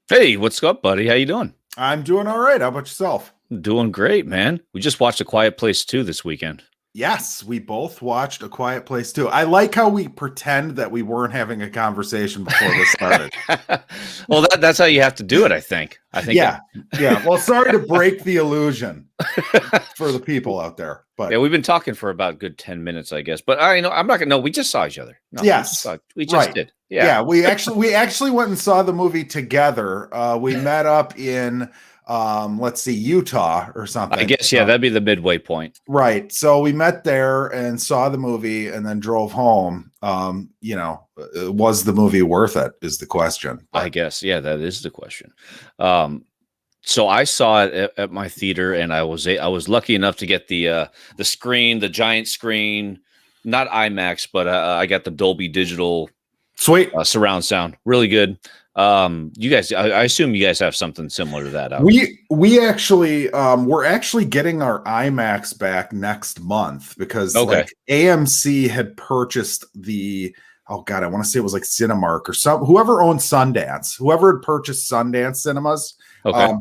Hey, what's up, buddy? How you doing? I'm doing all right. How about yourself? Doing great, man. We just watched A Quiet Place 2 this weekend. Yes, we both watched A Quiet Place too. I like how we pretend that we weren't having a conversation before this started. Well, that's how you have to do it, I think. Yeah, yeah. Well, sorry to break the illusion for the people out there, but Yeah, we've been talking for about a good 10 minutes, I guess. But I know I'm not gonna no, we just saw each other. No, yes, we just right. did. Yeah, Yeah. we actually went and saw the movie together. We met up in let's see, Utah or something. I guess that'd be the midway point. Right. So we met there and saw the movie and then drove home. Was the movie worth it is the question. I guess, that is the question. So I saw it at my theater, and I was lucky enough to get the screen, the giant screen, not IMAX, but I got the Dolby Digital Sweet. surround sound. Really good. You guys, I assume you guys have something similar to that. We actually we're actually getting our IMAX back next month because like AMC had purchased the I want to say it was like Cinemark or whoever owned Sundance, whoever had purchased Sundance Cinemas.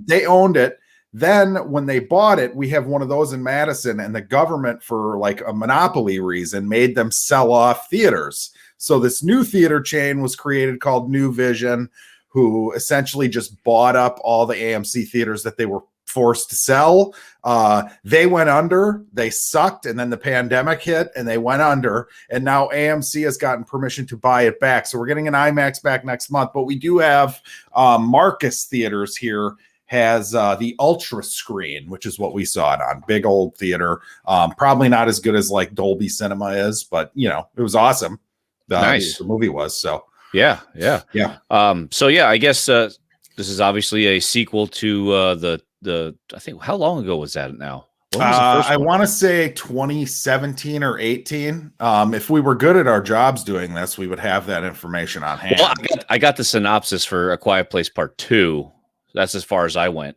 They owned it. Then when they bought it, we have one of those in Madison, and the government, for like a monopoly reason, made them sell off theaters. So this new theater chain was created called New Vision, who essentially just bought up all the AMC theaters that they were forced to sell. They went under, they sucked, and then the pandemic hit and they went under. And now AMC has gotten permission to buy it back. So we're getting an IMAX back next month. But we do have Marcus Theaters here has the Ultra screen, which is what we saw it on. Big old theater. Probably not as good as like Dolby Cinema is, but it was awesome. Nice. The movie was so. Yeah. I guess this is obviously a sequel to the I think, how long ago was that now? I want to say 2017 or 18. If we were good at our jobs doing this, we would have that information on hand. Well, I got the synopsis for A Quiet Place Part 2. That's as far as I went.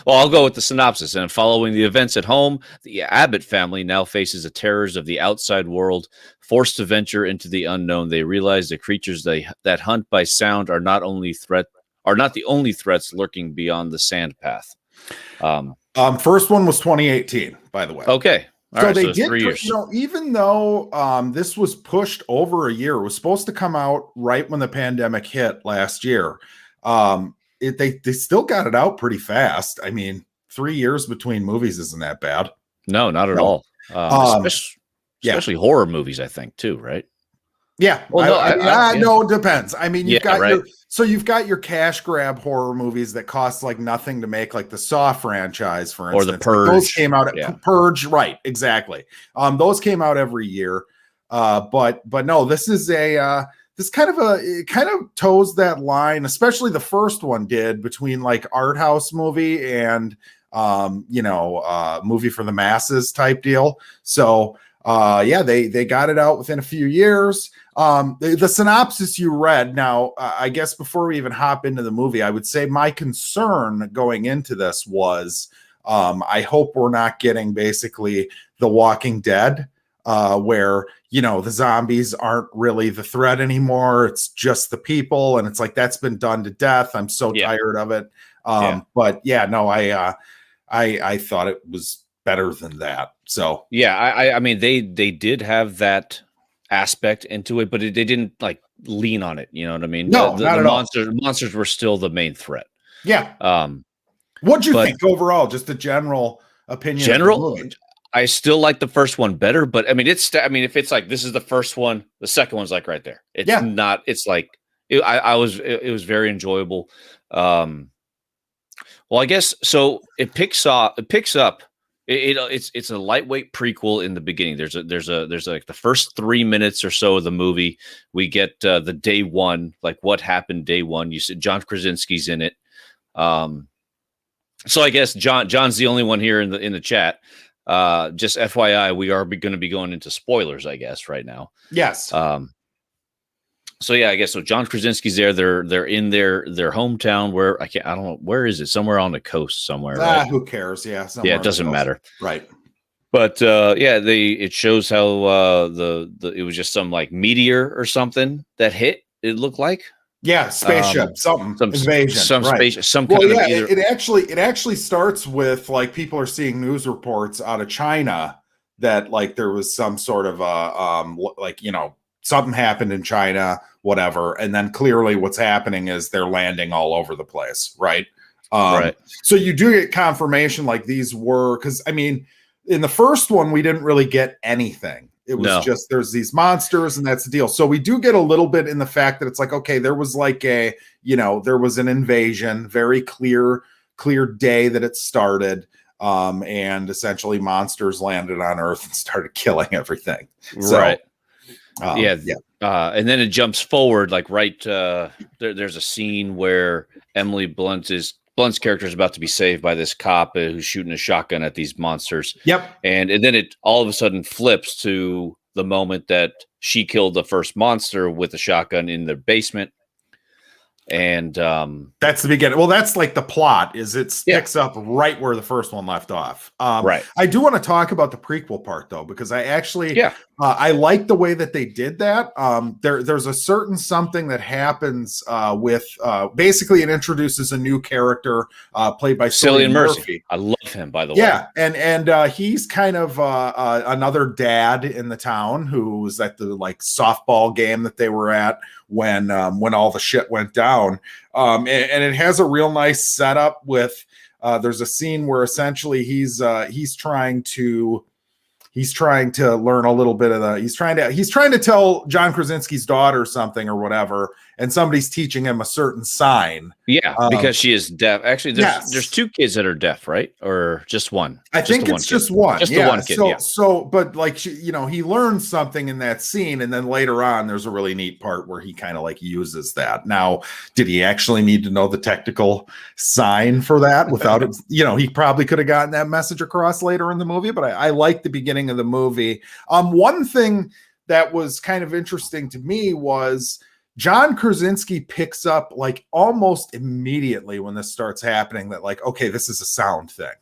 Well, I'll go with the synopsis. And following the events at home, the Abbott family now faces the terrors of the outside world. Forced to venture into the unknown, they realize the creatures that hunt by sound are not the only threats lurking beyond the sand path. First one was 2018, by the way. Okay. So they did 3 years. Even though this was pushed over a year, it was supposed to come out right when the pandemic hit last year. They still got it out pretty fast. I mean, 3 years between movies isn't that bad. No, not at all. Especially horror movies, I think, too, right? Yeah. Well, no, it depends. I mean, you've got your cash grab horror movies that cost like nothing to make, like the Saw franchise, for instance. Or the Purge. Those came out at Purge, right? Exactly. Those came out every year. But no, this is this kind of toes that line, especially the first one did, between like art house movie and movie for the masses type deal. So they got it out within a few years. The synopsis you read, now I guess before we even hop into the movie, I would say my concern going into this was I hope we're not getting basically The Walking Dead, where the zombies aren't really the threat anymore. It's just the people, and it's like that's been done to death. I'm so tired of it. But I thought it was better than that. So I mean they did have that aspect into it, but they didn't like lean on it. You know what I mean? No, the monsters were still the main threat. Yeah. What'd you think overall? Just a general opinion. I still like the first one better, but I mean, if it's like, this is the first one, the second one's like right there. It's not, it's like, it was very enjoyable. Well, I guess, so it picks up, it's a lightweight prequel in the beginning. There's like the first 3 minutes or so of the movie. We get the day one, like what happened day one. You said John Krasinski's in it. So I guess John's the only one here in the chat. Just FYI, we are going to be going into spoilers, I guess, right now. Yes. So I guess so. John Krasinski's there. They're in their hometown where I don't know, where is it? Somewhere on the coast somewhere. Right? Who cares? Yeah. Yeah, it doesn't matter. Right. But it shows how it was just some like meteor or something that hit. It looked like Yeah, spaceship, something some invasion, some right? space, some kind of either. It actually starts with like people are seeing news reports out of China that like there was some sort of like something happened in China, whatever, and then clearly what's happening is they're landing all over the place, right? Right. So you do get confirmation like these were, because I mean, in the first one we didn't really get anything. It was just there's these monsters and that's the deal. So we do get a little bit in the fact that it's like, okay, there was like there was an invasion, very clear day that it started. And essentially monsters landed on Earth and started killing everything. So, right. And then it jumps forward, like there's a scene where Blunt's character is about to be saved by this cop who's shooting a shotgun at these monsters. Yep. And then it all of a sudden flips to the moment that she killed the first monster with a shotgun in the basement. And that's the beginning. Well, that's like the plot is it picks up right where the first one left off. Right. I do want to talk about the prequel part though, because I actually I like the way that they did that. There's a certain something that happens with basically it introduces a new character played by Cillian Murphy. I love him, by the way. Yeah, and he's kind of another dad in the town who was at the like softball game that they were at when all the shit went down. And it has a real nice setup with there's a scene where essentially he's trying to learn a little bit of he's trying to tell John Krasinski's daughter something or whatever, and somebody's teaching him a certain sign. Yeah, because she is deaf. Actually, there's two kids that are deaf, right? Or just one? I think it's just one. Just the one kid. So, but like he learns something in that scene, and then later on, there's a really neat part where he kind of like uses that. Now, did he actually need to know the technical sign for that? Without it, he probably could have gotten that message across later in the movie. But I like the beginning of the movie. One thing that was kind of interesting to me was John Krasinski picks up like almost immediately when this starts happening that like, okay, this is a sound thing.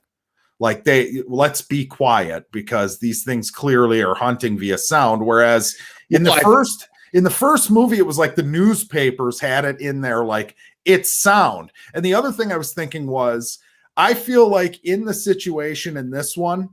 Like let's be quiet because these things clearly are hunting via sound. Whereas in the first movie, it was like the newspapers had it in there, like it's sound. And the other thing I was thinking was, I feel like in the situation in this one,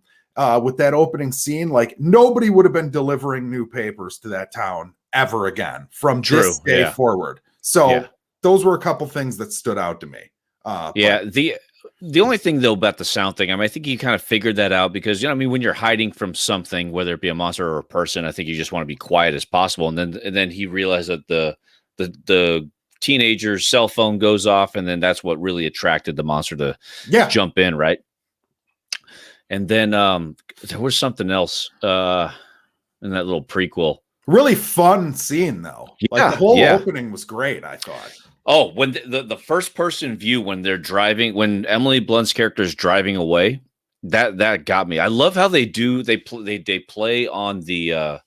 with that opening scene, like nobody would have been delivering new papers to that town ever again from this day forward. So those were a couple things that stood out to me. The only thing though about the sound thing, I mean, I think you kind of figured that out because when you're hiding from something, whether it be a monster or a person, I think you just want to be quiet as possible. And then he realized that the teenager's cell phone goes off, and then that's what really attracted the monster to jump in, right? And then there was something else in that little prequel. Really fun scene, though. Like the whole opening was great, I thought. Oh, when the first person view when they're driving, when Emily Blunt's character is driving away, that got me. I love how they play on the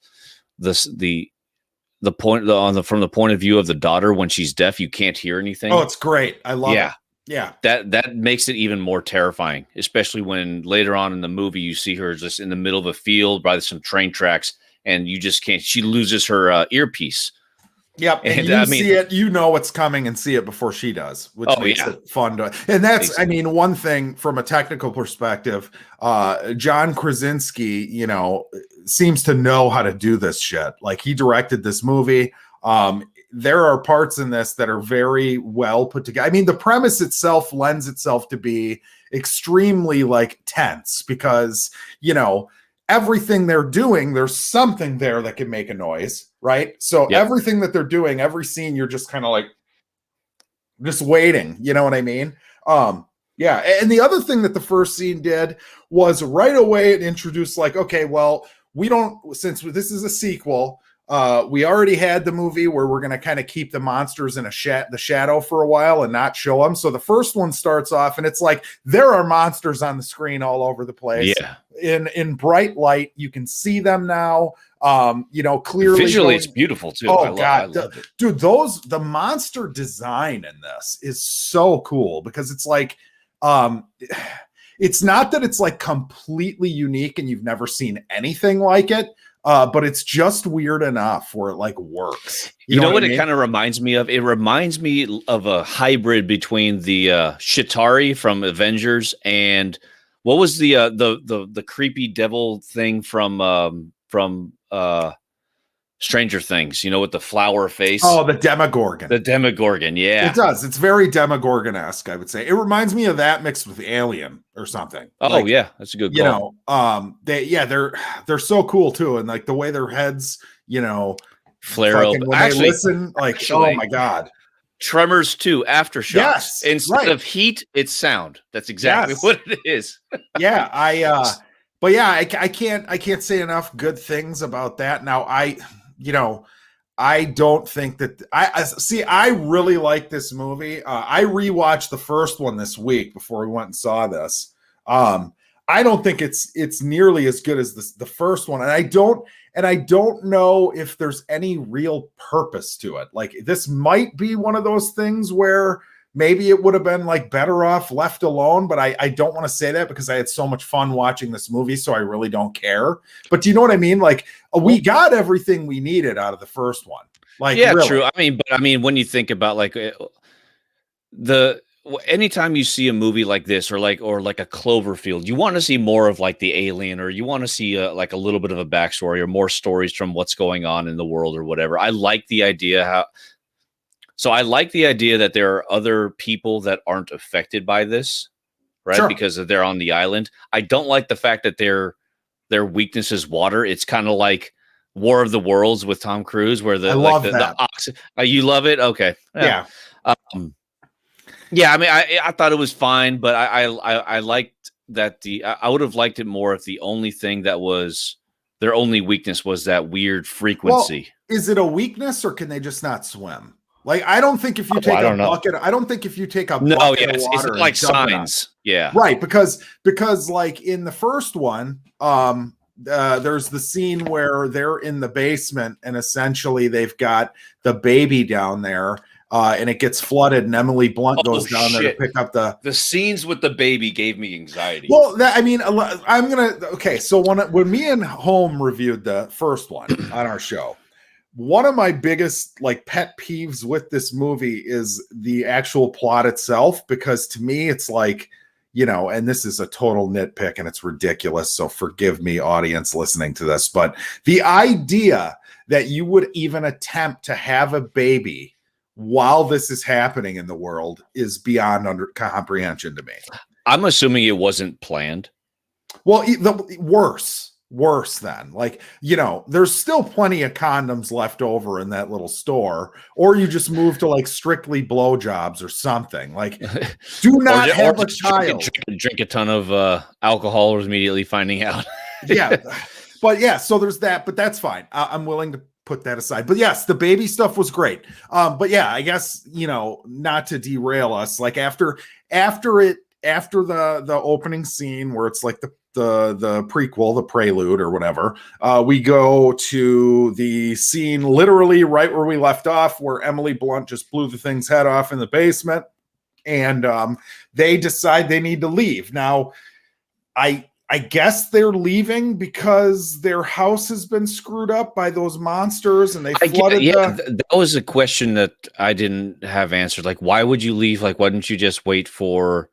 point from the point of view of the daughter when she's deaf. You can't hear anything. Oh, it's great. I love it. Yeah, that makes it even more terrifying, especially when later on in the movie you see her just in the middle of a field by some train tracks, and you just can't. She loses her earpiece. Yep, and you see it. You know what's coming and see it before she does, which makes it fun to. And that's, I mean, one thing from a technical perspective. John Krasinski, seems to know how to do this shit. Like he directed this movie. There are parts in this that are very well put together. I mean, the premise itself lends itself to be extremely like tense because, everything they're doing, there's something there that can make a noise, right? So everything that they're doing, every scene, you're just kind of like just waiting. You know what I mean? And the other thing that the first scene did was right away it introduced like, okay, well, since this is a sequel, we already had the movie where we're going to kind of keep the monsters in the shadow for a while and not show them. So the first one starts off and it's like there are monsters on the screen all over the place. Yeah. In bright light, you can see them now. Clearly visually it's beautiful too. Oh God, dude, the monster design in this is so cool because it's like it's not that it's like completely unique and you've never seen anything like it. but it's just weird enough where it like works. You know what it kind of reminds me of? It reminds me of a hybrid between the Chitauri from Avengers and what was the creepy devil thing from Stranger Things, with the flower face. Oh, the Demogorgon. The Demogorgon, yeah. It does. It's very Demogorgon-esque, I would say. It reminds me of that mixed with Alien or something. Oh, yeah. That's a good call. They're so cool too. And like the way their heads, flare up. When they listen, oh my God. Tremors 2, Aftershocks. Yes. Instead of heat, it's sound. That's exactly what it is. Yeah. I can't say enough good things about that. Now I don't think that I really like this movie. I rewatched the first one this week before we went and saw this. I don't think it's nearly as good as the first one. And I don't know if there's any real purpose to it. Like this might be one of those things where maybe it would have been like better off left alone, but I don't want to say that because I had so much fun watching this movie, so I really don't care. But do you know what I mean? Like we got everything we needed out of the first one. Like, yeah, really. True. I mean, when you think about like anytime you see a movie like this or like a Cloverfield, you want to see more of like the alien, or you want to see like a little bit of a backstory or more stories from what's going on in the world or whatever. I like the idea that there are other people that aren't affected by this, right? Sure. Because they're on the island. I don't like the fact that their weakness is water. It's kind of like War of the Worlds with Tom Cruise, where the you love it. Okay. Yeah. Yeah. I mean, I thought it was fine, but I liked that I would have liked it more if the only thing that was their only weakness was that weird frequency. Well, is it a weakness or can they just not swim? Like, I don't think if you take a bucket, I don't think if you take a bucket of water, it's like signs. Yeah. Right. Because like in the first one, there's the scene where they're in the basement and essentially they've got the baby down there and it gets flooded and Emily Blunt goes down there to pick up the scenes with the baby gave me anxiety. Well, so when me and Home reviewed the first one on our show, one of my biggest like pet peeves with this movie is the actual plot itself, because to me it's like, and this is a total nitpick and it's ridiculous, so forgive me, audience listening to this, but the idea that you would even attempt to have a baby while this is happening in the world is beyond comprehension to me. I'm assuming it wasn't planned. Well, worse than like, there's still plenty of condoms left over in that little store, or you just move to like strictly blowjobs or something. Like, do not have a child. Drink a ton of alcohol or immediately finding out. Yeah. But yeah, so there's that, but that's fine. I'm willing to put that aside. But yes, the baby stuff was great. But yeah, I guess, not to derail us, like after the opening scene where it's like the prequel, the prelude or whatever, we go to the scene literally right where we left off, where Emily Blunt just blew the thing's head off in the basement, and they decide they need to leave. Now, I guess they're leaving because their house has been screwed up by those monsters and they flooded. That was a question that I didn't have answered. Like, why would you leave? Like, why didn't you just wait for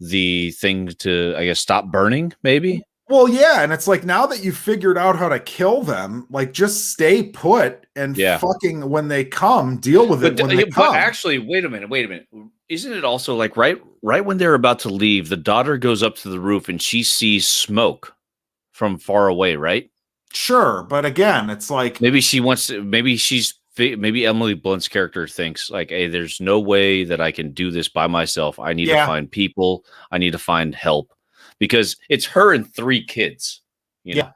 the thing to, I guess, stop burning, maybe? Well, yeah, and it's like, now that you've figured out how to kill them, like, just stay put and fucking, when they come, deal with it when they come. But actually, wait a minute. Isn't it also like right when they're about to leave, the daughter goes up to the roof and she sees smoke from far away, right? Sure, but again, it's like, maybe Emily Blunt's character thinks like, hey, there's no way that I can do this by myself. I need to find people. I need to find help, because it's her and 3 kids. Yeah,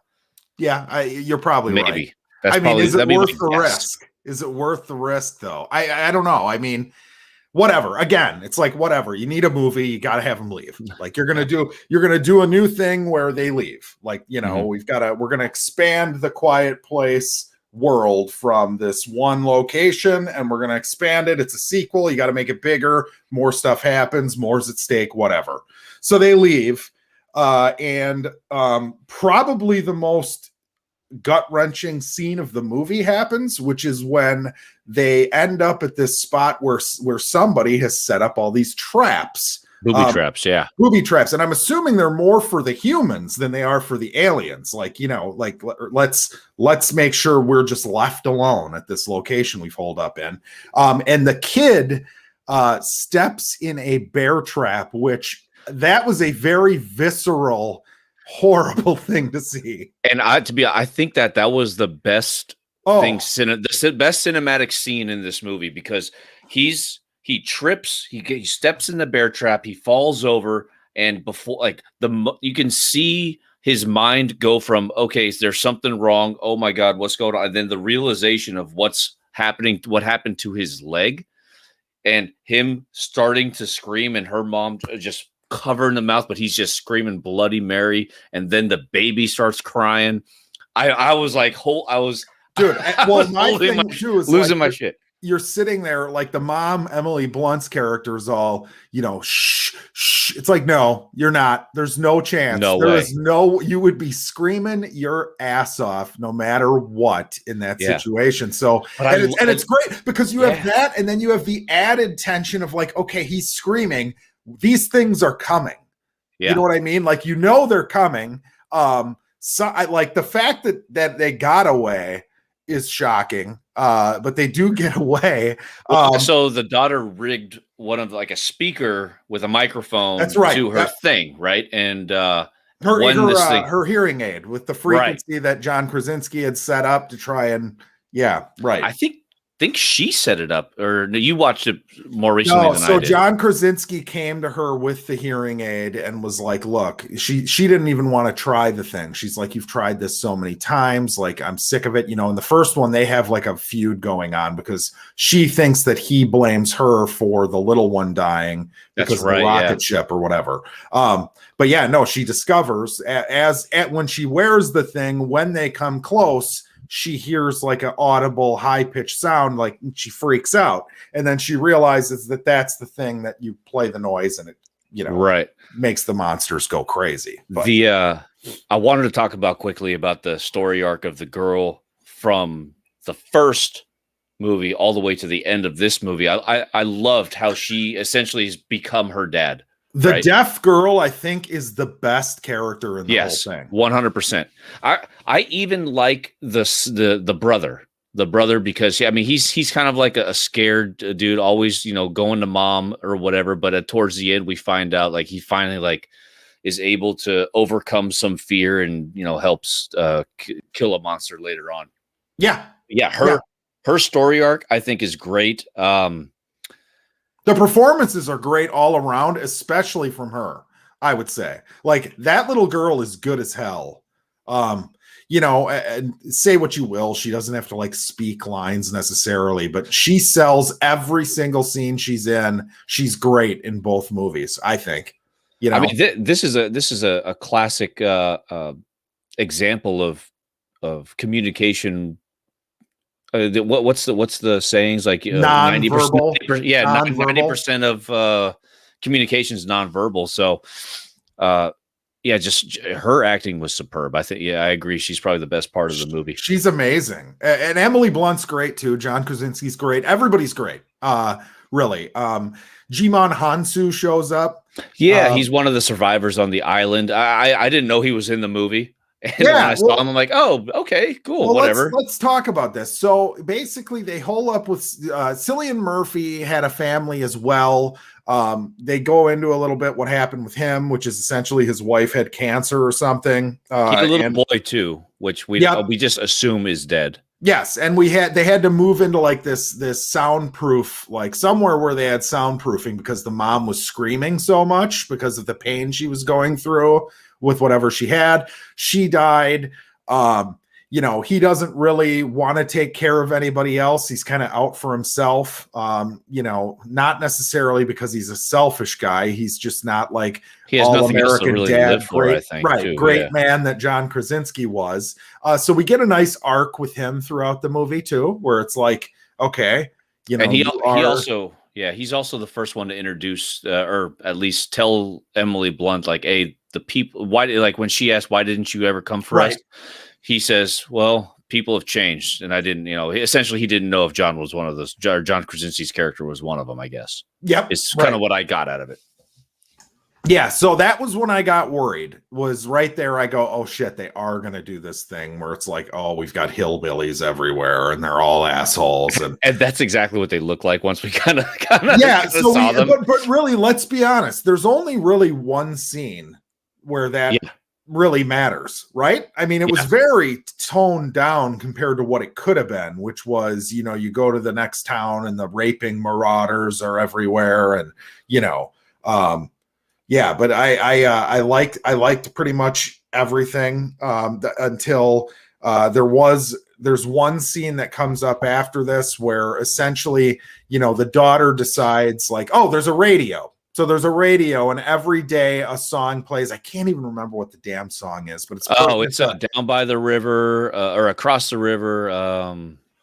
you're probably maybe. Right. Is it worth the risk? Is it worth the risk though? I don't know. I mean, whatever. Again, it's like, whatever. You need a movie, you got to have them leave. Like, you're gonna do a new thing where they leave. Like, we're gonna expand the Quiet Place world from this one location, and we're gonna expand it. It's a sequel. You got to make it bigger. More stuff happens. More's at stake. Whatever. So they leave, and probably the most gut-wrenching scene of the movie happens, which is when they end up at this spot where somebody has set up all these traps. Booby traps, yeah. Booby traps. And I'm assuming they're more for the humans than they are for the aliens. Like, let's make sure we're just left alone at this location we've holed up in. And the kid steps in a bear trap, which that was a very visceral, horrible thing to see. And I think that was the best thing, the best cinematic scene in this movie, because he trips, he steps in the bear trap, he falls over, and before you can see his mind go from, okay, there's something wrong, oh my God, what's going on? And then the realization of what happened to his leg, and him starting to scream, and her mom just covering the mouth, but he's just screaming Bloody Mary, and then the baby starts crying. I was like, dude, well, my thing too is losing my shit. You're sitting there, like the mom, Emily Blunt's character is all, shh. It's like, no, you're not. There's no chance. No way. You would be screaming your ass off no matter what in that situation. So, it's great because you have that, and then you have the added tension of like, okay, he's screaming. These things are coming. Yeah. You know what I mean? Like, they're coming. So I like the fact that they got away is shocking. But they do get away. So the daughter rigged one of a speaker with a microphone to her thing, right? And her hearing aid with the frequency that John Krasinski had set up to try and I think she set it up, or you watched it more recently than I did. So John Krasinski came to her with the hearing aid and was like, look, she didn't even want to try the thing. She's like, you've tried this so many times. Like, I'm sick of it. In the first one, they have like a feud going on because she thinks that he blames her for the little one dying because of the rocket ship or whatever. But she discovers when she wears the thing, when they come close, she hears like an audible high-pitched sound, like she freaks out, and then she realizes that that's the thing that you play the noise and it makes the monsters go crazy. But I wanted to talk quickly about the story arc of the girl from the first movie all the way to the end of this movie. I loved how she essentially has become her dad. The deaf girl, I think, is the best character in the whole thing. 100%. I even like the brother because he's kind of like a scared dude, always going to mom or whatever. But towards the end, we find out like he finally is able to overcome some fear and helps kill a monster later on. Her story arc I think is great. The performances are great all around, especially from her, I would say. Like, that little girl is good as hell. And say what you will, she doesn't have to speak lines necessarily, but she sells every single scene she's in. She's great in both movies, I think. This is a classic example of communication. What's the sayings, like 90%? 90% of communications nonverbal. So, just her acting was superb. I think, I agree. She's probably the best part of the movie. She's amazing, and Emily Blunt's great too. John Krasinski's great. Everybody's great. Really. Jimon Hansu shows up. He's one of the survivors on the island. I didn't know he was in the movie. And when I saw him, I'm like, oh, okay, cool, whatever. Let's talk about this. So basically, they hole up with Cillian Murphy had a family as well. They go into a little bit what happened with him, which is essentially his wife had cancer or something. He had a little boy too, which we just assume is dead. Yes, and they had to move into this soundproof, somewhere where they had soundproofing because the mom was screaming so much because of the pain she was going through with whatever she had. She died. He doesn't really want to take care of anybody else. He's kind of out for himself. Not necessarily because he's a selfish guy. He's just not he has nothing else to really live for, I think. Great man that John Krasinski was. So we get a nice arc with him throughout the movie too, where it's like, okay, and he's also the first one to introduce or at least tell Emily Blunt, hey, the people, why, when she asked, why didn't you ever come for us? he says, well, people have changed. And I didn't, essentially he didn't know if John was one of those. John Krasinski's character was one of them, I guess. Yep. It's kind of what I got out of it. Yeah, so that was when I got worried. Was right there. I go, oh shit, they are gonna do this thing where it's like, oh, we've got hillbillies everywhere, and they're all assholes, and that's exactly what they look like once we kind of saw them. But really, let's be honest. There's only really one scene where that really matters, right? I mean, it was very toned down compared to what it could have been, which was, you go to the next town and the raping marauders are everywhere, and yeah, but I liked pretty much everything until there's one scene that comes up after this where essentially, the daughter decides like, oh, there's a radio. So there's a radio, and every day a song plays. I can't even remember what the damn song is, but it's Down by the River or Across the River.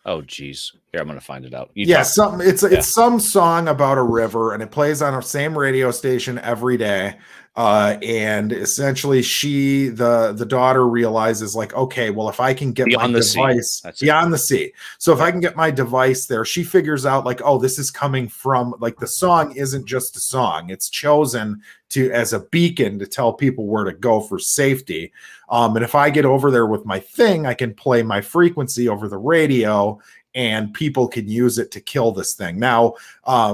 Oh geez, here I'm gonna find it out. It's some song about a river, and it plays on our same radio station every day. And essentially, the daughter realizes like, okay, well, if I can get beyond my device beyond the sea, so if I can get my device there, she figures out like, oh, this is coming from like the song isn't just a song; it's chosen as a beacon to tell people where to go for safety. And if I get over there with my thing, I can play my frequency over the radio, and people can use it to kill this thing. Now,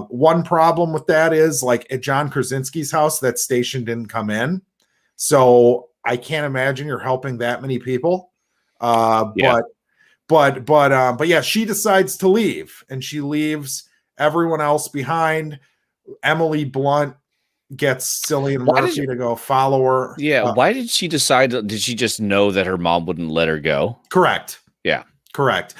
one problem with that is like at John Krasinski's house, that station didn't come in. So I can't imagine you're helping that many people. But yeah, she decides to leave, and she leaves everyone else behind. Emily Blunt gets Cillian Murphy to go follow her. Yeah. Why did she decide? Did she just know that her mom wouldn't let her go? Correct. Yeah. Correct.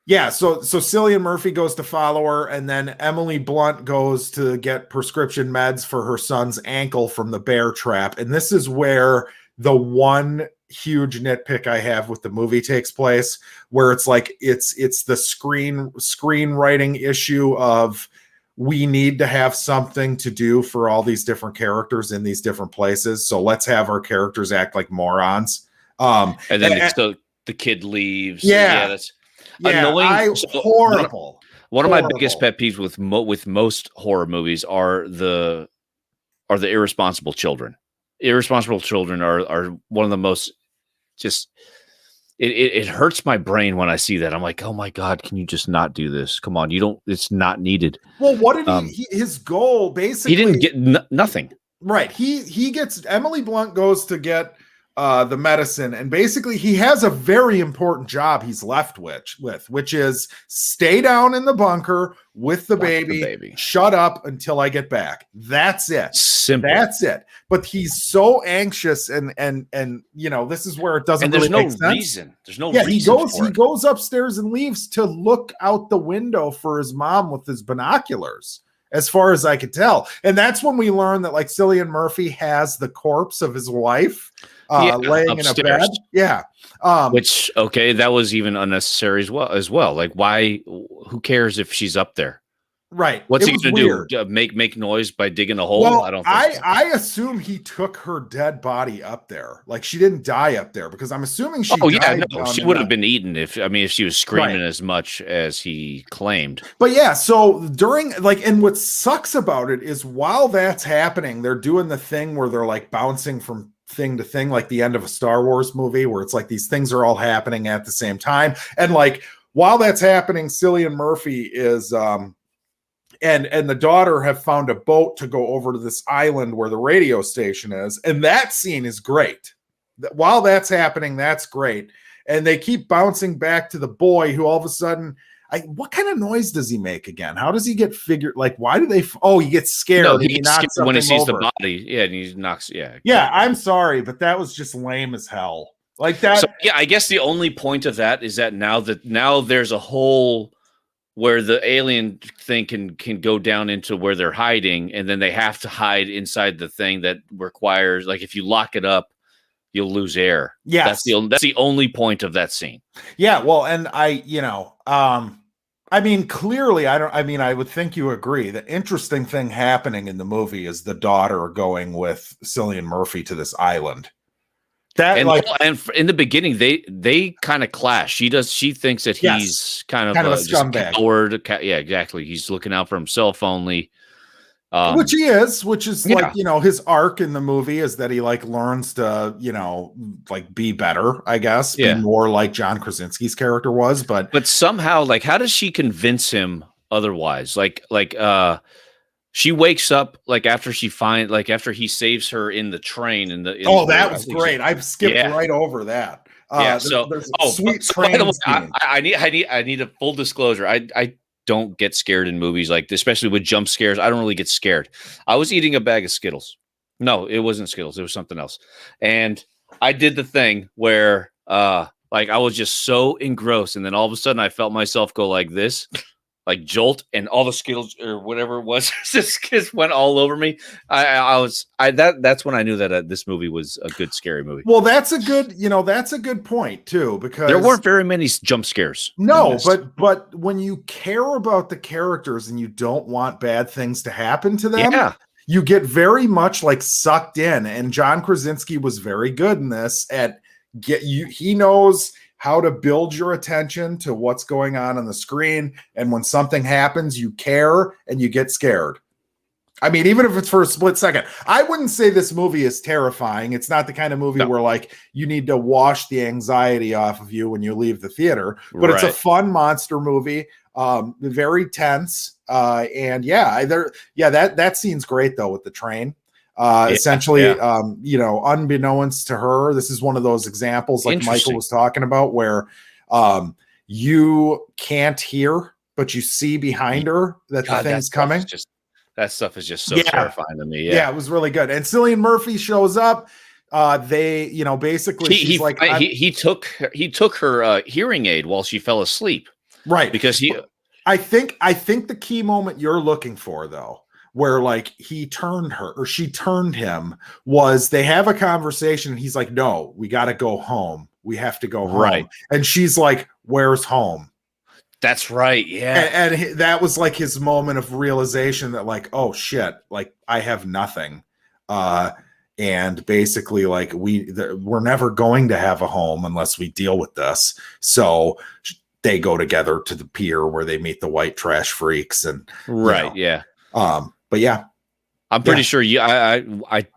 Yeah, so Cillian Murphy goes to follow her, and then Emily Blunt goes to get prescription meds for her son's ankle from the bear trap. And this is where the one huge nitpick I have with the movie takes place, where it's like it's the screenwriting issue of we need to have something to do for all these different characters in these different places. So let's have our characters act like morons. And then the kid leaves. Yeah, that's annoying. Horrible. One of my biggest pet peeves with most horror movies are the irresponsible children. Irresponsible children are one of the most just. It hurts my brain when I see that. I'm like, oh my God, can you just not do this? Come on, it's not needed. Well, what did his goal basically? He didn't get nothing. Right. He gets Emily Blunt goes to get the medicine, and basically he has a very important job he's left with, which is stay down in the bunker with the baby. Shut up until I get back. That's it. Simple. That's it. But he's so anxious, and this is where it doesn't. And there's really no make sense. reason. There's no reason. He goes upstairs and leaves to look out the window for his mom with his binoculars, as far as I could tell. And that's when we learn that like Cillian Murphy has the corpse of his wife laying upstairs in a bed. Yeah. Which, okay, that was even unnecessary as well. Like, why? Who cares if she's up there? Right. What's he going to do? Make noise by digging a hole? Well, I don't think so. I assume he took her dead body up there. Like she didn't die up there, because I'm assuming she died. No, she would have been eaten if she was screaming as much as he claimed. But yeah, so during and what sucks about it is while that's happening, they're doing the thing where they're like bouncing from thing to thing, like the end of a Star Wars movie, where it's like these things are all happening at the same time. And like while that's happening, Cillian Murphy is and the daughter have found a boat to go over to this island where the radio station is. And that scene is great. While that's happening, that's great. And they keep bouncing back to the boy, who all of a sudden, what kind of noise does he make again? How does he get figured? Like, why do they? He gets scared. No, he gets scared when he sees the body. Yeah, and he knocks. Yeah. Yeah, I'm sorry, but that was just lame as hell. Like that. So, yeah, I guess the only point of that is that now there's a hole where the alien thing can go down into where they're hiding, and then they have to hide inside the thing that requires, like, if you lock it up, you'll lose air. Yeah, that's the only point of that scene. Yeah, well, and I mean, clearly, I would think you agree. The interesting thing happening in the movie is the daughter going with Cillian Murphy to this island. That and in the beginning they kind of clash. She thinks that he's kind of a scumbag, coward. Yeah, exactly. He's looking out for himself only. Which he is, like, his arc in the movie is that he like learns to, like be better, I guess, be more like John Krasinski's character was. But somehow, like, how does she convince him otherwise? Like, she wakes up like after he saves her in the train that was great. I skipped right over that. There's a sweet train scene. I need a full disclosure. I don't get scared in movies, like especially with jump scares. I don't really get scared. I was eating a bag of Skittles. No, it wasn't Skittles. It was something else. And I did the thing where like I was just so engrossed, and then all of a sudden I felt myself go like this. Like jolt, and all the Skittles or whatever it was just went all over me. That's when I knew that this movie was a good scary movie. Well, that's a good point too, because there weren't very many jump scares. No, but when you care about the characters and you don't want bad things to happen to them, you get very much like sucked in. And John Krasinski was very good in this he knows how to build your attention to what's going on the screen. And when something happens, you care and you get scared. I mean, even if it's for a split second, I wouldn't say this movie is terrifying. It's not the kind of movie where like you need to wash the anxiety off of you when you leave the theater, but it's a fun monster movie. Very tense. And that scene's great though with the train. Essentially, unbeknownst to her, this is one of those examples like Michael was talking about where you can't hear, but you see behind her that the thing's coming. That stuff is just so terrifying to me. Yeah, it was really good. And Cillian Murphy shows up. They, basically he took her hearing aid while she fell asleep. Right. Because I think the key moment you're looking for though, where like he turned her or she turned him, was they have a conversation and he's like, no, we got to go home. We have to go home. Right. And she's like, where's home? That's right. Yeah. And that was like his moment of realization that like, oh shit, like I have nothing. And basically like we're never going to have a home unless we deal with this. So they go together to the pier where they meet the white trash freaks and yeah. But yeah, I'm pretty sure I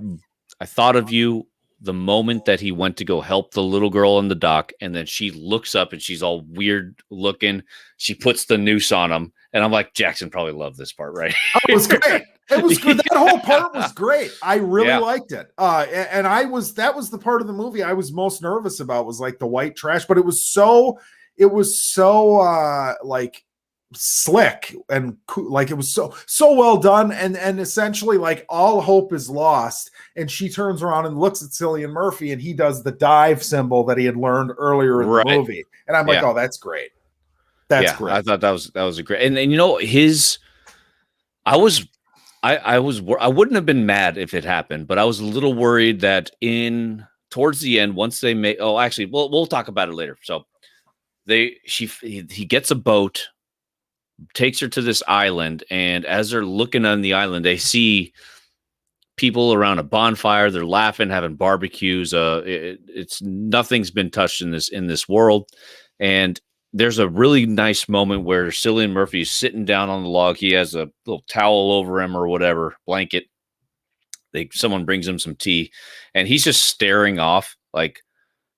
thought of you the moment that he went to go help the little girl in the dock, and then she looks up and she's all weird looking. She puts the noose on him, and I'm like, Jackson probably loved this part, right? It was great. It was good. That whole part was great. I really liked it. And that was the part of the movie I was most nervous about, was like the white trash, but it was so like slick and cool. Like it was so well done, and essentially like all hope is lost, and she turns around and looks at Cillian Murphy and he does the dive symbol that he had learned earlier in the movie, and I'm like, oh, that's great. That's great. I thought that was a great, and I wouldn't have been mad if it happened, but I was a little worried that towards the end, once they make, we'll talk about it later. So he gets a boat, takes her to this island, and as they're looking on the island, they see people around a bonfire. They're laughing, having barbecues. It's nothing's been touched in this world. And there's a really nice moment where Cillian Murphy is sitting down on the log. He has a little towel over him or whatever, blanket. Someone brings him some tea, and he's just staring off like,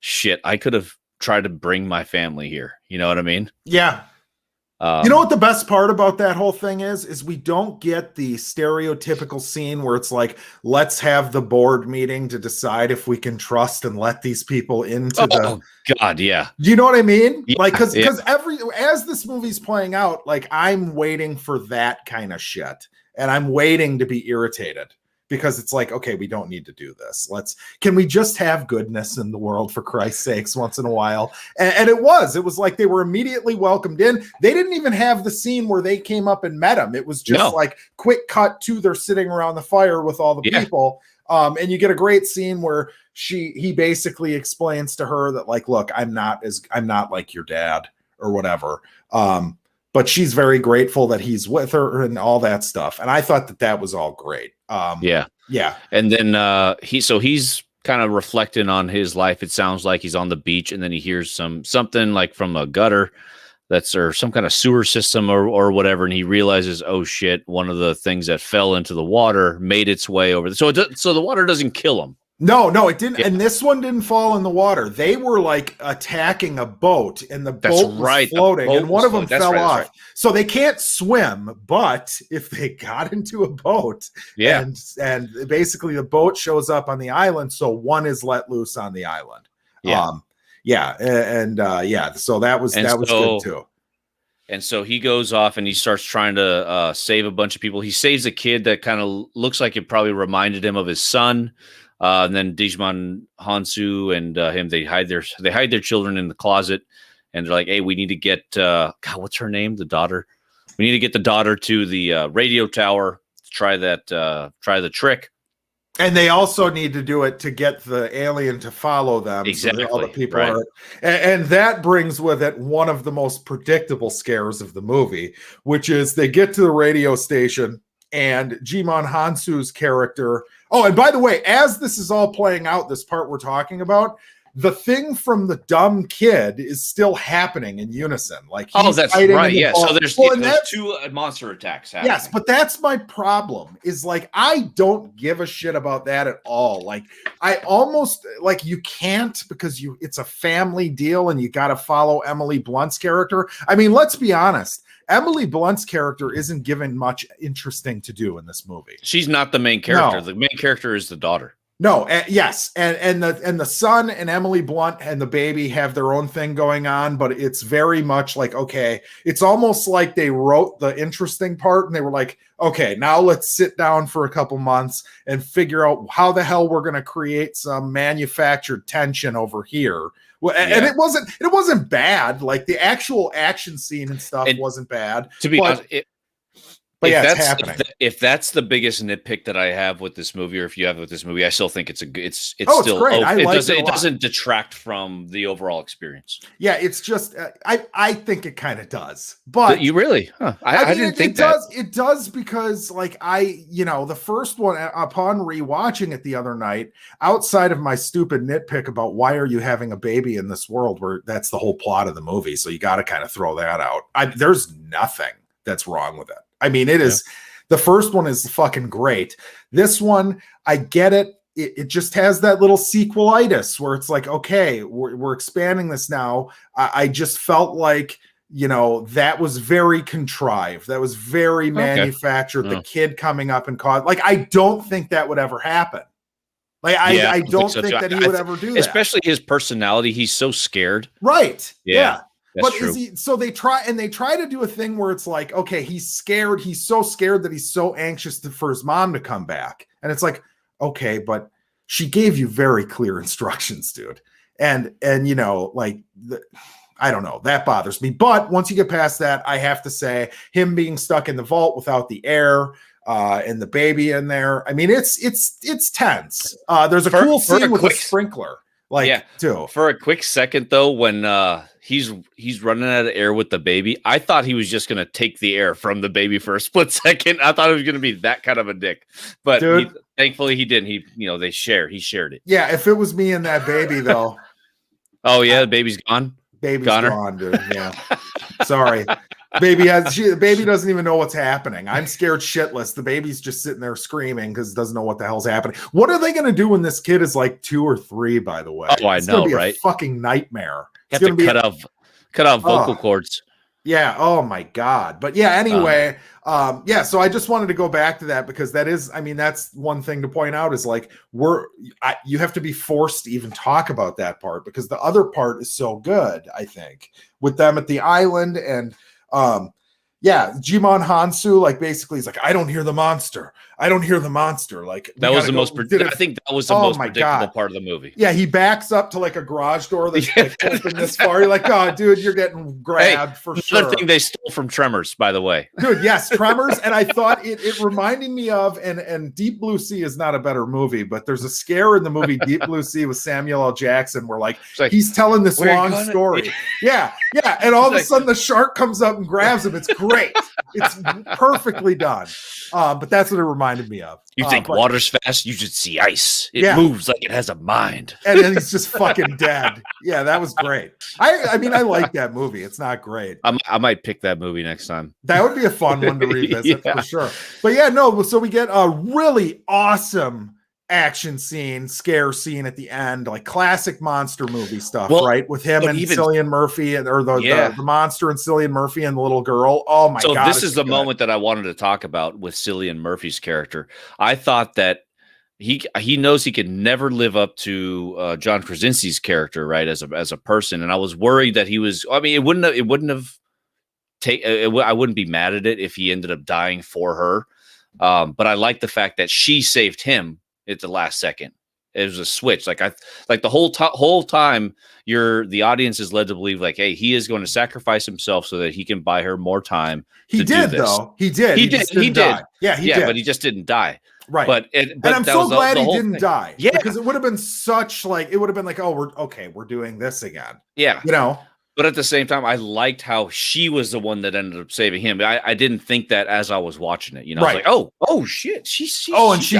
shit, I could have tried to bring my family here. You know what I mean? Yeah. You know what the best part about that whole thing is we don't get the stereotypical scene where it's like, let's have the board meeting to decide if we can trust and let these people into God, yeah. Do you know what I mean? Yeah, like, because as this movie's playing out, like I'm waiting for that kind of shit, and I'm waiting to be irritated. Because it's like, okay, we don't need to do this. Can we just have goodness in the world, for Christ's sakes, once in a while? And it was like they were immediately welcomed in. They didn't even have the scene where they came up and met him. It was just like quick cut to they're sitting around the fire with all the people. And you get a great scene where he basically explains to her that like, look, I'm not like your dad or whatever. But she's very grateful that he's with her and all that stuff. And I thought that was all great. Yeah. And then he's kind of reflecting on his life. It sounds like he's on the beach, and then he hears something like from a gutter or some kind of sewer system or whatever, and he realizes, oh shit, one of the things that fell into the water made its way over. So the water doesn't kill him. No, it didn't. Yeah. And this one didn't fall in the water. They were like attacking a boat, and the boat was floating, and one of them fell off. Right. So they can't swim, but if they got into a boat, and basically the boat shows up on the island, so one is let loose on the island. Yeah. So that was good too. And so he goes off and he starts trying to save a bunch of people. He saves a kid that kind of looks like it probably reminded him of his son. And then Digimon Hansu and him, they hide their children in the closet, and they're like, hey, we need to get God, what's her name? The daughter. We need to get the daughter to the radio tower to try the trick. And they also need to do it to get the alien to follow them. Exactly. So all the people are, and that brings with it one of the most predictable scares of the movie, which is they get to the radio station and Jimon Hansu's character. Oh, and by the way, as this is all playing out, this part we're talking about, the thing from the dumb kid is still happening in unison. Like, that's right. Yeah. So there's two monster attacks happening. Yes, but that's my problem. Is like I don't give a shit about that at all. Like I almost like you can't because it's a family deal and you got to follow Emily Blunt's character. I mean, let's be honest. Emily Blunt's character isn't given much interesting to do in this movie. She's not the main character. No. The main character is the daughter. No, yes, and the son and Emily Blunt and the baby have their own thing going on, but it's very much like, okay, it's almost like they wrote the interesting part and they were like, okay, now let's sit down for a couple months and figure out how the hell we're going to create some manufactured tension over here. Well, and it wasn't bad. Like the actual action scene and stuff wasn't bad. To be honest, it's happening. If that's the biggest nitpick that I have with this movie, or if you have with this movie, I still think it's still great. It doesn't detract from the overall experience. Yeah, it's just I think it kind of does. But you really? Huh. I didn't think that. It does because like the first one upon rewatching it the other night, outside of my stupid nitpick about why are you having a baby in this world where that's the whole plot of the movie, so you got to kind of throw that out. There's nothing that's wrong with it. I mean, it is the first one is fucking great. This one, I get it. It just has that little sequelitis where it's like, okay, we're expanding this now. I just felt like, that was very contrived. That was very manufactured. The kid coming up and caught, like, I don't think that would ever happen. Like, I don't think that he would ever do that. Especially his personality. He's so scared. Right. Yeah. That's true. So they try to do a thing where it's like, okay, he's scared. He's so scared that he's so anxious for his mom to come back. And it's like, okay, but she gave you very clear instructions, dude. And I don't know, that bothers me. But once you get past that, I have to say him being stuck in the vault without the air, and the baby in there. I mean, it's tense. There's a cool scene with a sprinkler. Too. For a quick second though, when he's running out of air with the baby, I thought he was just gonna take the air from the baby for a split second. I thought it was gonna be that kind of a dick, but thankfully he didn't. He shared it. Yeah, if it was me and that baby though. Oh yeah, the baby's gone. Baby's gone, dude. Yeah, sorry. The baby doesn't even know what's happening. I'm scared shitless. The baby's just sitting there screaming because it doesn't know what the hell's happening. What are they going to do when this kid is like 2 or 3? By the way, I know, right? A fucking nightmare. It's going to be cut off vocal cords. Yeah. Oh my god. But yeah. Anyway. So I just wanted to go back to that because that's one thing to point out is like you have to be forced to even talk about that part because the other part is so good. I think with them at the island and. Jimon Hansu, like basically he's like, I don't hear the monster. Like that was the most. I think that was the most predictable part of the movie. Yeah, he backs up to like a garage door that's like open this far. You're like, oh, dude, you're getting grabbed for sure. Another thing they stole from Tremors, by the way, dude. Yes, Tremors, and I thought it reminded me of and Deep Blue Sea is not a better movie, but there's a scare in the movie Deep Blue Sea with Samuel L. Jackson where like he's telling this long story. Yeah, and all of a sudden the shark comes up and grabs him. It's great. great. It's perfectly done. But that's what it reminded me of. You think water's fast? You should see ice. It moves like it has a mind. And then he's just fucking dead. Yeah, that was great. I mean, I like that movie. It's not great. I might pick that movie next time. That would be a fun one to revisit for sure. But yeah, no. So we get a really awesome action scene, scare scene at the end, like classic monster movie stuff, right? With him and Cillian Murphy, or the monster and Cillian Murphy and the little girl. Oh my god! So this is the moment that I wanted to talk about with Cillian Murphy's character. I thought that he knows he can never live up to John Krasinski's character, right? As a person, and I was worried that he was. I mean, it wouldn't have. I wouldn't be mad at it if he ended up dying for her, but I like the fact that she saved him at the last second. It was a switch. Like the whole time, the audience is led to believe like, hey, he is going to sacrifice himself so that he can buy her more time. He did, though. He did. He did. Yeah, he did. But he just didn't die. Right. But I'm so glad he didn't die. Yeah. Because it would have been such like, it would have been like, oh, we're doing this again. Yeah. You know? But at the same time, I liked how she was the one that ended up saving him. I didn't think that as I was watching it. You know, right. I was like, oh shit. She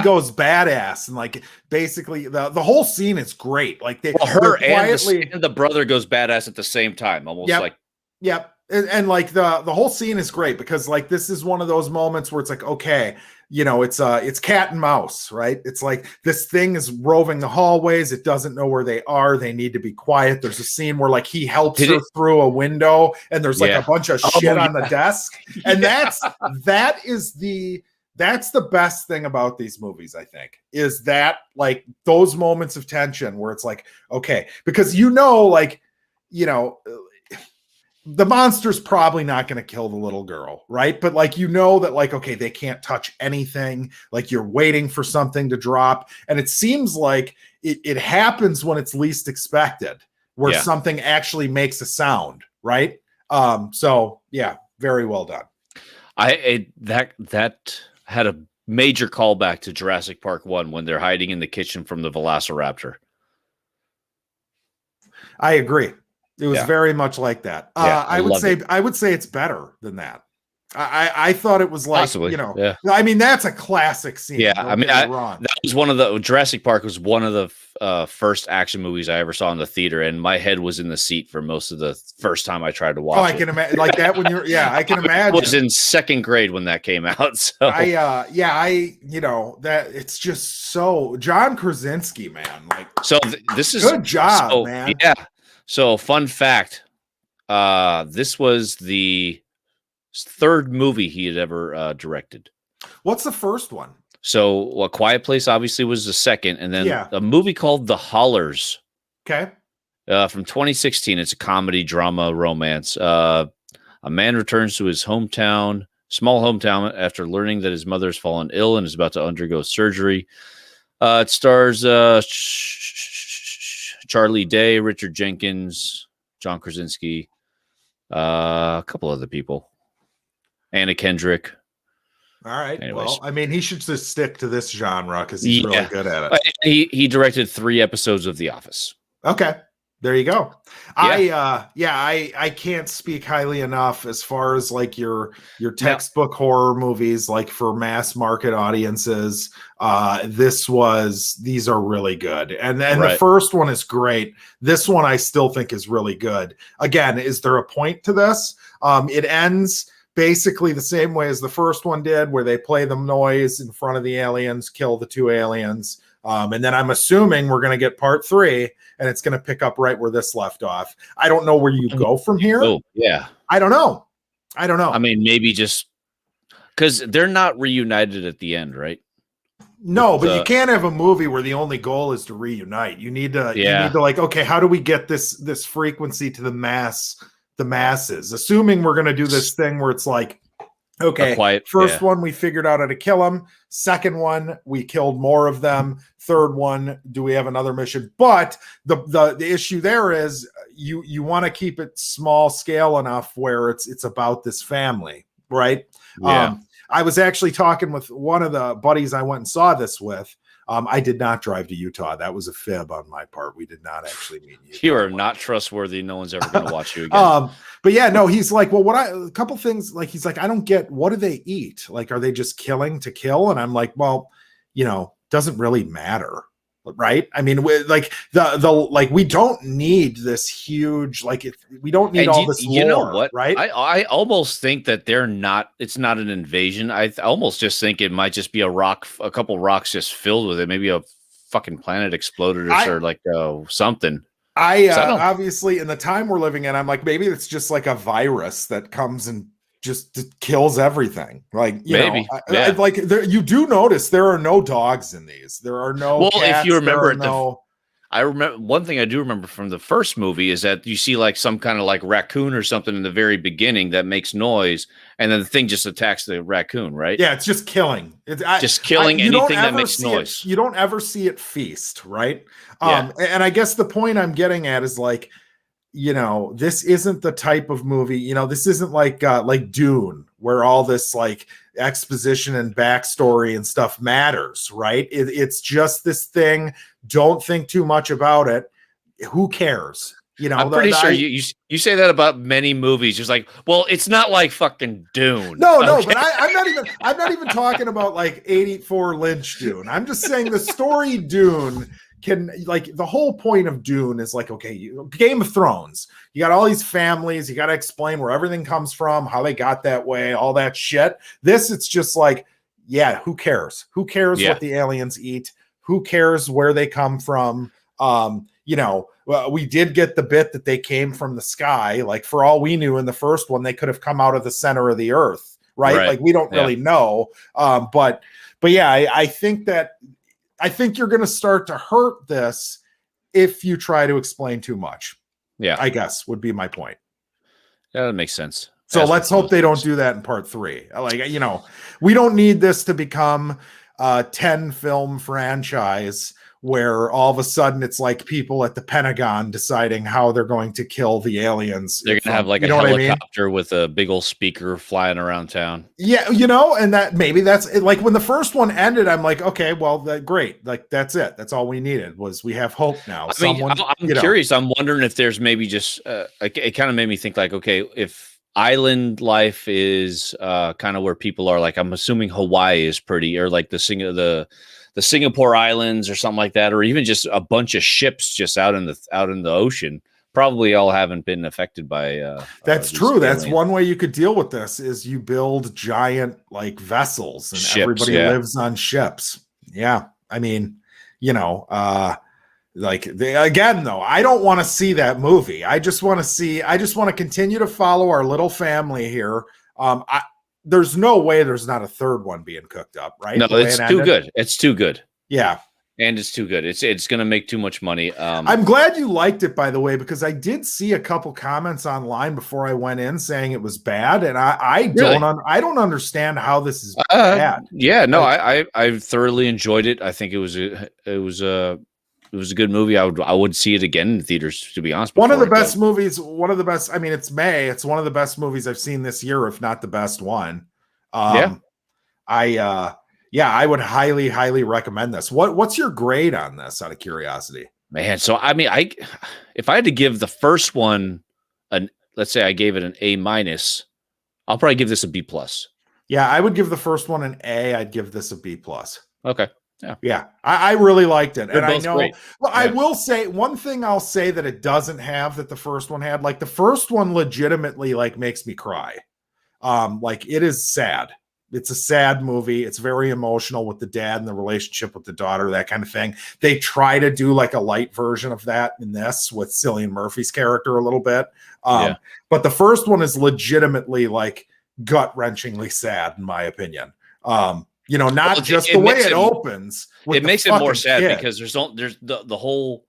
goes badass. And like basically the whole scene is great. Like her and the brother goes badass at the same time. Almost like. Yep. And like the whole scene is great because like this is one of those moments where it's like, okay, you know, it's cat and mouse, right? It's like this thing is roving the hallways. It doesn't know where they are. They need to be quiet. There's a scene where like he helps her through a window and there's like a bunch of shit on the desk. And that's the best thing about these movies, I think, is that like those moments of tension where it's like, okay, because the monster's probably not going to kill the little girl, right? But like, that like, okay, they can't touch anything. Like you're waiting for something to drop. And it seems like it happens when it's least expected, where something actually makes a sound, right? So yeah, very well done. That had a major callback to Jurassic Park 1 when they're hiding in the kitchen from the Velociraptor. I agree. It was very much like that. I would say it's better than that. I thought it was like, possibly, I mean, that's a classic scene. Yeah. I mean, that was one of the Jurassic Park was one of the first action movies I ever saw in the theater. And my head was in the seat for most of the first time I tried to watch it. I can imagine like that when I can imagine. I was in second grade when that came out. So that it's just so John Krasinski, man. Like, so this is good job, man. Yeah. So, fun fact, this was the third movie he had ever directed. What's the first one? So, A Quiet Place obviously was the second, and then a movie called The Hollers. Okay. From 2016. It's a comedy, drama, romance. A man returns to his small hometown, after learning that his mother has fallen ill and is about to undergo surgery. It stars Charlie Day, Richard Jenkins, John Krasinski, a couple other people, Anna Kendrick. All right. Anyways. Well, I mean, he should just stick to this genre because he's really good at it. He directed 3 episodes of The Office. Okay. There you go. Yeah. I can't speak highly enough as far as like your textbook horror movies, like for mass market audiences. These are really good. And the first one is great. This one I still think is really good. Again, is there a point to this? It ends basically the same way as the first one did, where they play the noise in front of the aliens, kill the 2 aliens. And then I'm assuming we're going to get part 3 and it's going to pick up right where this left off. I don't know where you go from here. Oh, yeah. I don't know. I mean, maybe just because they're not reunited at the end, right? No, but you can't have a movie where the only goal is to reunite. You need to like, okay, how do we get this frequency to the masses? Assuming we're going to do this thing where it's like, okay, first one, we figured out how to kill them. Second one, we killed more of them. Third one, do we have another mission? But the issue there is you want to keep it small scale enough where it's about this family, right? Yeah. I was actually talking with one of the buddies I went and saw this with. I did not drive to Utah. That was a fib on my part. We did not actually meet Utah. You are not trustworthy. No one's ever going to watch you again. But yeah, no, he's like, well, a couple things, like, he's like, I don't get, what do they eat? Like, are they just killing to kill? And I'm like, well, doesn't really matter. Right. I mean, like like, we don't need this huge, like, we don't need all this lore, you know what? Right. I almost think that it's not an invasion. I almost just think it might just be a couple rocks just filled with it. Maybe a fucking planet exploded or like something. Obviously, in the time we're living in, I'm like, maybe it's just like a virus that comes and just kills everything. Like, maybe like, you do notice there are no dogs in these. There are no cats, if you remember I remember one thing I do remember from the first movie is that you see like some kind of like raccoon or something in the very beginning that makes noise, and then the thing just attacks the raccoon, right? Yeah, it's just killing. Just killing anything that makes noise. You don't ever see it feast, right? And I guess the point I'm getting at is like, this isn't the type of movie, this isn't like Dune, where all this like exposition and backstory and stuff matters, right? It's just this thing. Don't think too much about it. Who cares? I'm pretty sure you say that about many movies. Just like, well, it's not like fucking Dune. No, but I'm not even talking about like 84 Lynch Dune. I'm just saying the story Dune can, like, the whole point of Dune is like, okay, Game of Thrones, you got all these families, you got to explain where everything comes from, how they got that way, all that shit. This, it's just like, yeah, who cares? Who cares what the aliens eat? Who cares where they come from? We did get the bit that they came from the sky. Like, for all we knew in the first one, they could have come out of the center of the earth, right? Like, we don't really know. But yeah, I think you're going to start to hurt this if you try to explain too much. Yeah, I guess would be my point. Yeah, that makes sense. So let's hope they don't do that in part 3. Like, we don't need this to become a 10 film franchise where all of a sudden it's like people at the Pentagon deciding how they're going to kill the aliens. They're going to have like a helicopter with a big old speaker flying around town. Yeah. And that maybe that's like when the first one ended, I'm like, okay, well, great. Like, that's it. That's all we needed was we have hope now. I'm curious. I'm wondering if there's maybe just, it kind of made me think like, okay, if island life is kind of where people are, like, I'm assuming Hawaii is pretty, or like the Singapore Islands or something like that, or even just a bunch of ships just out in the ocean, probably all haven't been affected by that's true aliens. That's one way you could deal with this, is you build giant like vessels and ships, everybody lives on ships. Yeah. I mean, again though, I don't want to see that movie. I just want to continue to follow our little family here. There's no way there's not a third one being cooked up, right? No, it's too good. It's too good. Yeah. And it's too good. It's going to make too much money. I'm glad you liked it, by the way, because I did see a couple comments online before I went in saying it was bad, and I don't understand how this is bad. Yeah, no, I thoroughly enjoyed it. I think it was a good movie. I would see it again in theaters, to be honest. One of the best movies. I mean, it's May. It's one of the best movies I've seen this year, if not the best one. I would highly, highly recommend this. What's your grade on this, out of curiosity? Man, so I mean, if I had to give the first one let's say I gave it an A-, I'll probably give this a B+. Yeah, I would give the first one an A. I'd give this a B+. Okay. Yeah. I really liked it. They're and I know, great. Well, yeah. I will say one thing I'll say that it doesn't have that the first one had. Like, the first one legitimately like makes me cry. Like, it is sad. It's a sad movie. It's very emotional with the dad and the relationship with the daughter, that kind of thing. They try to do like a light version of that in this with Cillian Murphy's character a little bit. But the first one is legitimately like gut-wrenchingly sad, in my opinion. Not just the way it opens. It makes it more sad because there's the whole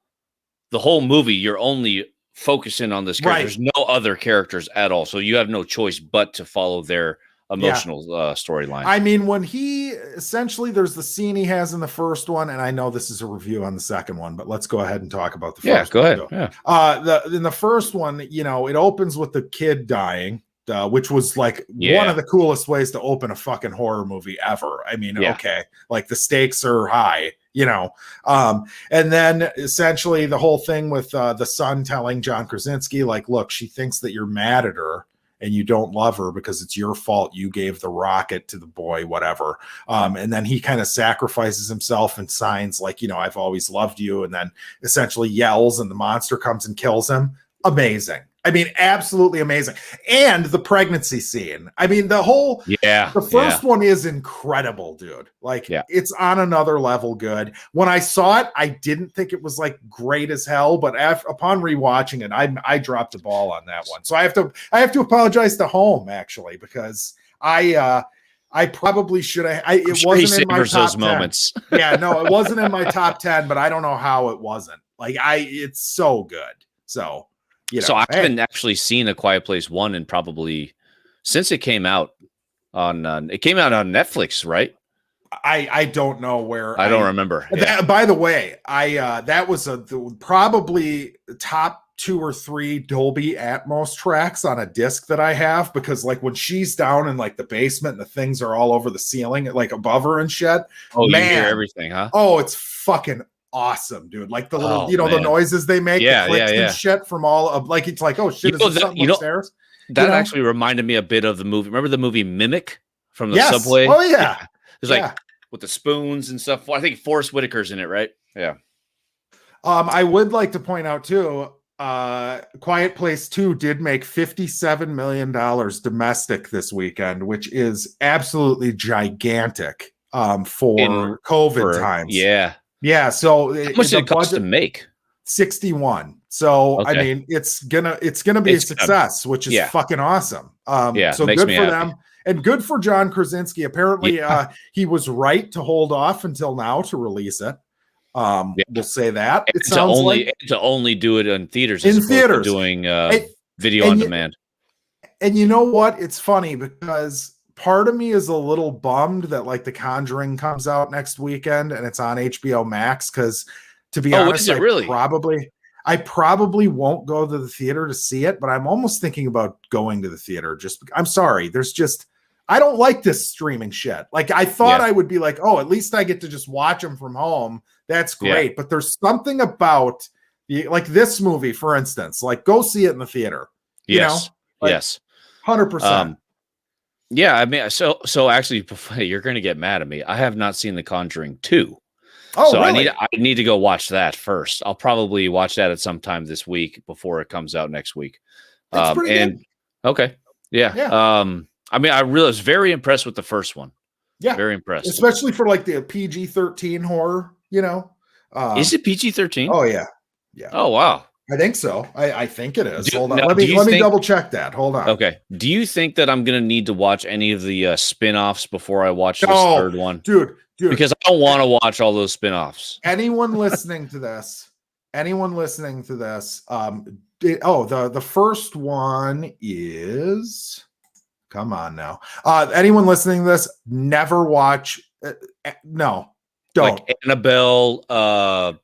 movie. You're only focusing on this character. Right. There's no other characters at all, so you have no choice but to follow their emotional storyline. I mean, when he essentially, there's the scene he has in the first one, and I know this is a review on the second one, but let's go ahead and talk about the first one. Go ahead. Yeah. In the first one, it opens with the kid dying. Which was like one of the coolest ways to open a fucking horror movie ever. I mean, okay, like the stakes are high And then essentially the whole thing with the son telling John Krasinski, like, look, she thinks that you're mad at her and you don't love her because it's your fault. You gave the rocket to the boy, whatever. And then he kind of sacrifices himself and signs like, I've always loved you. And then essentially yells and the monster comes and kills him. Amazing. I mean, absolutely amazing. And the pregnancy scene. I mean, the first one is incredible, dude. Like, it's on another level good. When I saw it, I didn't think it was like great as hell, but upon rewatching it, I dropped the ball on that one. So I have to apologize to Home, actually, because I probably should have. It wasn't in my top 10. Moments. Yeah, no, it wasn't in my top 10, but I don't know how it wasn't. Like, it's so good. So. So I haven't actually seen A Quiet Place 1 and probably since it came out on Netflix, right? I don't know where. I don't remember. By the way, that was probably top 2 or 3 Dolby Atmos tracks on a disc that I have, because like when she's down in like the basement and the things are all over the ceiling, like above her and shit. Oh, man, you hear everything, huh? Oh, it's fucking awesome, dude. Like the little, the noises they make, the clicks and shit from all of, like, it's like, oh shit, is something upstairs? That actually reminded me a bit of the movie. Remember the movie Mimic from the subway? Oh yeah. It's like with the spoons and stuff. I think Forrest Whitaker's in it, right? Yeah. I would like to point out too, Quiet Place 2 did make $57 million domestic this weekend, which is absolutely gigantic for COVID times. Yeah, so how much did it cost to make? 61. So I mean, it's gonna be a success, which is fucking awesome. So good for them and good for John Krasinski. Apparently, he was right to hold off until now to release it. We'll say that it sounds to only do it in theaters, doing video on demand. And you know what? It's funny because part of me is a little bummed that like The Conjuring comes out next weekend and it's on HBO Max, because to be honest, I probably won't go to the theater to see it, but I'm almost thinking about going to the theater. I'm sorry, I don't like this streaming shit. Like, I thought I would be like, oh, at least I get to just watch them from home. That's great. But there's something about like this movie, for instance, like go see it in the theater. Yes. Like, yes. 100%. Yeah, I mean, so actually, you're going to get mad at me. I have not seen The Conjuring 2. Oh, so really? I need to go watch that first. I'll probably watch that at some time this week before it comes out next week. That's pretty good. Okay, yeah. I mean, I was very impressed with the first one. Yeah, very impressed, especially for like the PG-13 horror. Is it PG-13? Oh yeah. Oh wow. I think so. I think it is. Hold on. Let me double check that. Hold on. Okay. Do you think that I'm going to need to watch any of the spin-offs before I watch this third one? Dude. Because I don't want to watch all those spin-offs. Anyone listening to this, the first one is, come on now. Anyone listening to this, never watch, no. Don't. Like Annabelle. I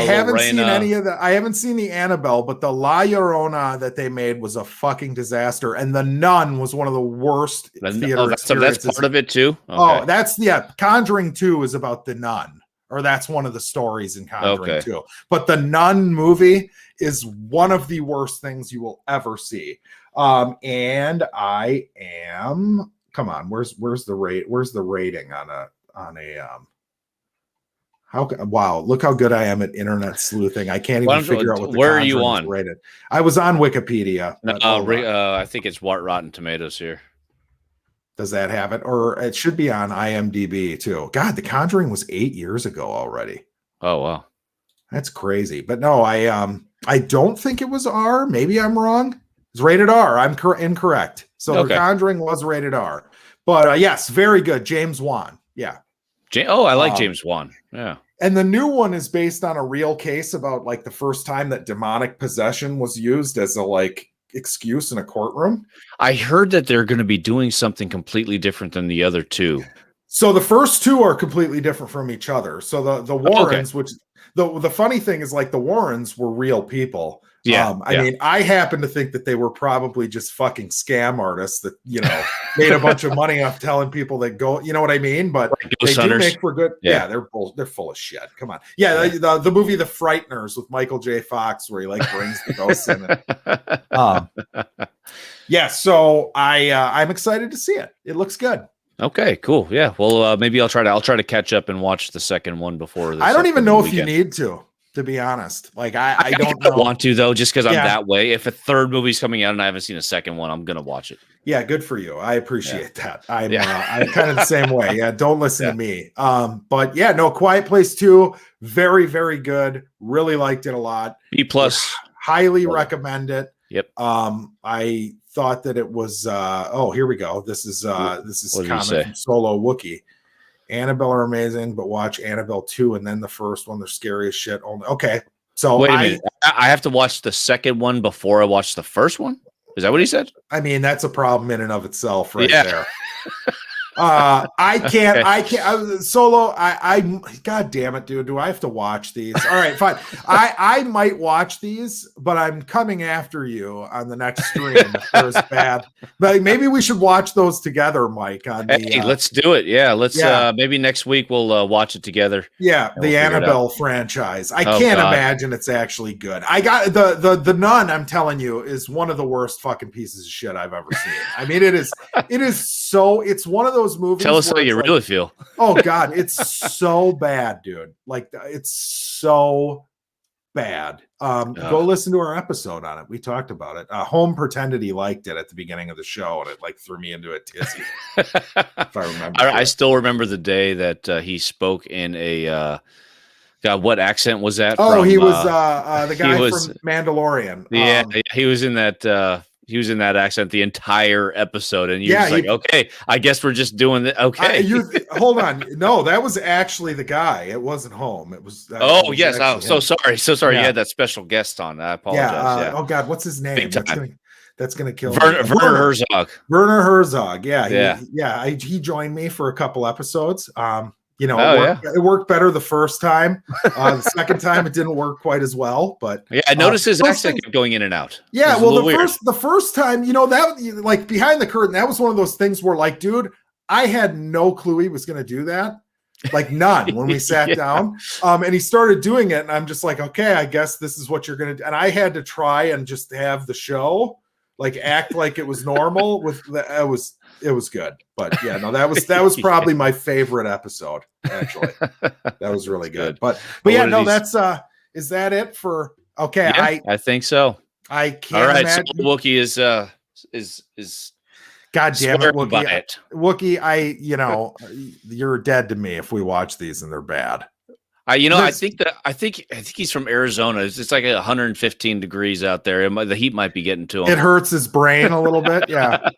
haven't seen any of that. I haven't seen the Annabelle, but the La Llorona that they made was a fucking disaster, and The Nun was one of the worst theater experiences. That's part of it too. Okay. Conjuring 2 is about the nun, or that's one of the stories in Conjuring 2. But the Nun movie is one of the worst things you will ever see. And I am. Come on, where's the rate? Where's the rating on a wow, look how good I am at internet sleuthing. I can't even figure out what the where are you on rated. I was on Wikipedia. I think it's Rotten Tomatoes here. Does that have it? Or it should be on IMDb too. God, The Conjuring was 8 years ago already. Oh wow. That's crazy. But no, I don't think it was R. Maybe I'm wrong. It's rated R. I'm incorrect. So The Conjuring was rated R. But yes, very good. James Wan. Yeah. I like James Wan. Yeah. And the new one is based on a real case about like the first time that demonic possession was used as a like excuse in a courtroom. I heard that they're going to be doing something completely different than the other two. So the first two are completely different from each other. So the Warrens, which the funny thing is like the Warrens were real people, I mean, I happen to think that they were probably just fucking scam artists that, made a bunch of money off telling people that go, you know what I mean? But they do make for good. Yeah, they're full of shit. Come on. Yeah, the movie The Frighteners with Michael J. Fox, where he brings the ghosts in it. So I'm excited to see it. It looks good. Okay, cool. Yeah. Well, maybe I'll try to catch up and watch the second one before this. I don't even know if you need to be honest. I don't want to, though, just because I'm that way. If a third movie's coming out and I haven't seen a second one, I'm gonna watch it. Yeah, good for you. I appreciate that. I'm kind of the same way. Yeah, don't listen to me. But yeah, no, Quiet Place 2, very, very good. Really liked it a lot. B+. Highly recommend it. Yep. I thought that it was here we go. This is comment from Solo Wookie. Annabelle are amazing, but watch Annabelle 2 and then the first one. They're scary as shit. Okay. So wait a minute. I have to watch the second one before I watch the first one? Is that what he said? I mean, that's a problem in and of itself right there. I can't Solo. God damn it, dude. Do I have to watch these? All right, fine. I might watch these, but I'm coming after you on the next stream if there's bad. But maybe we should watch those together, Mike. Let's do it. Yeah, let's maybe next week we'll watch it together. Yeah, the Annabelle franchise. I can't imagine it's actually good. I got the Nun, I'm telling you, is one of the worst fucking pieces of shit I've ever seen. I mean, it's one of those movies. Tell us how you really feel. Oh God, it's so bad, dude. It's so bad. Go listen to our episode on it. We talked about it. Home pretended he liked it at the beginning of the show, and it threw me into a tizzy. If I remember. I still remember the day that he spoke in a God, what accent was that? He was the guy from Mandalorian. Yeah, he was in that. He was in that accent the entire episode, and you're just like, okay, I guess we're just doing it. Okay, hold on. No, that was actually the guy. It wasn't Home. It was. Yes. Oh, so sorry. Yeah. You had that special guest on. I apologize. Oh God, what's his name? That's gonna kill Werner Herzog. Werner Herzog. He joined me for a couple episodes. It worked better the first time. The second time, it didn't work quite as well. But I noticed his accent kept going in and out. Yeah, well, the first time, that behind the curtain, that was one of those things where, dude, I had no clue he was going to do that. None when we sat down. And he started doing it, and I'm just like, okay, I guess this is what you're going to do. And I had to try and just have the show act like it was normal. It was good, but that was probably my favorite episode. Actually, that was really good. But that's is that it for? Okay, yeah, I think so. I can't. All right, imagine. so Wookie is God damn it, Wookie! Wookie, you're dead to me if we watch these and they're bad. I think he's from Arizona. It's like 115 degrees out there. The heat might be getting to him. It hurts his brain a little bit. Yeah,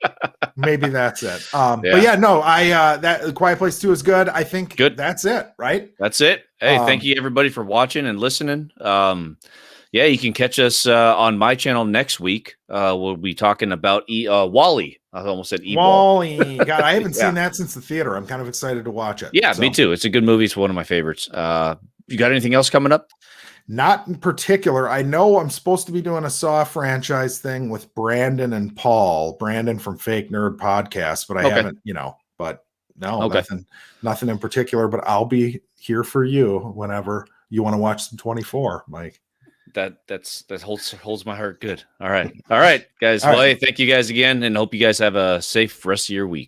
maybe that's it. But that Quiet Place 2 is good. I think that's it. Right. That's it. Hey, thank you everybody for watching and listening. You can catch us on my channel next week. We'll be talking about Wall-E. I almost said Wall-E. God, I haven't seen that since the theater. I'm kind of excited to watch it. Yeah, me too. It's a good movie. It's one of my favorites. You got anything else coming up? Not in particular. I know I'm supposed to be doing a Saw franchise thing with Brandon and Paul. Brandon from Fake Nerd Podcast, but I haven't, but no, nothing in particular. But I'll be here for you whenever you want to watch some 24, Mike. That holds my heart good. All right, guys. Well, hey, thank you guys again, and hope you guys have a safe rest of your week.